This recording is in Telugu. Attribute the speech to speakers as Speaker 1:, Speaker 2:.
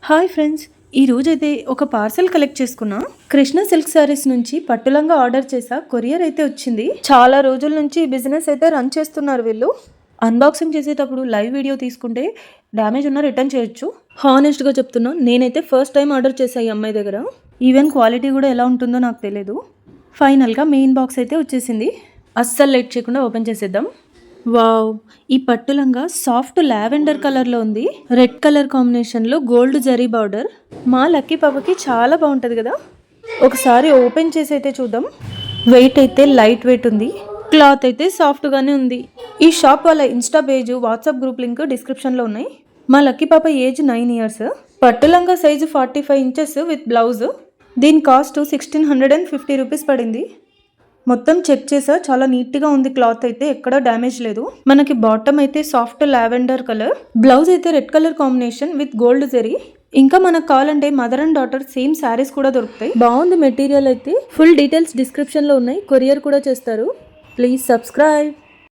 Speaker 1: హాయ్ ఫ్రెండ్స్, ఈ రోజైతే ఒక పార్సెల్ కలెక్ట్ చేసుకున్నా. కృష్ణ సిల్క్ సారీస్ నుంచి పట్టులంగా ఆర్డర్ చేసా. కొరియర్ అయితే వచ్చింది. చాలా రోజుల నుంచి బిజినెస్ అయితే రన్ చేస్తున్నారు వీళ్ళు. అన్బాక్సింగ్ చేసేటప్పుడు లైవ్ వీడియో తీసుకుంటే డ్యామేజ్ ఉన్నా రిటర్న్ చేయొచ్చు. హానెస్ట్గా చెప్తున్నా, నేనైతే ఫస్ట్ టైం ఆర్డర్ చేసా ఈ అమ్మాయి దగ్గర. ఈవెన్ క్వాలిటీ కూడా ఎలా ఉంటుందో నాకు తెలియదు. ఫైనల్గా మెయిన్ బాక్స్ అయితే వచ్చేసింది. అస్సలు లేట్ చేయకుండా ఓపెన్ చేసేద్దాం. వావ్, ఈ పట్టులంగా సాఫ్ట్ లావెండర్ కలర్లో ఉంది. రెడ్ కలర్ కాంబినేషన్లో గోల్డ్ జరీ బార్డర్. మా లక్కీ పాపకి చాలా బాగుంటుంది కదా. ఒకసారి ఓపెన్ చేసి అయితే చూద్దాం. వెయిట్ అయితే లైట్ వెయిట్ ఉంది. క్లాత్ అయితే సాఫ్ట్గానే ఉంది. ఈ షాప్ వాళ్ళ insta page, WhatsApp group link డిస్క్రిప్షన్లో ఉన్నాయి. మా లక్కీ పాప ఏజ్ 9 years. పట్టులంగా సైజు 45 inches విత్ బ్లౌజ్. దీని కాస్ట్ 1650 rupees పడింది. మొత్తం చెక్ చేసా, చాలా నీట్గా ఉంది. క్లాత్ అయితే ఎక్కడ డ్యామేజ్ లేదు. మనకి బాటమ్ అయితే సాఫ్ట్ లావెండర్ కలర్, బ్లౌజ్ అయితే red colour combination with gold zari. ఇంకా మనకు కావాలంటే mother and daughter same saris కూడా దొరుకుతాయి. బాగుంది మెటీరియల్ అయితే. ఫుల్ డీటెయిల్స్ డిస్క్రిప్షన్లో ఉన్నాయి. కొరియర్ కూడా చేస్తారు. Please subscribe.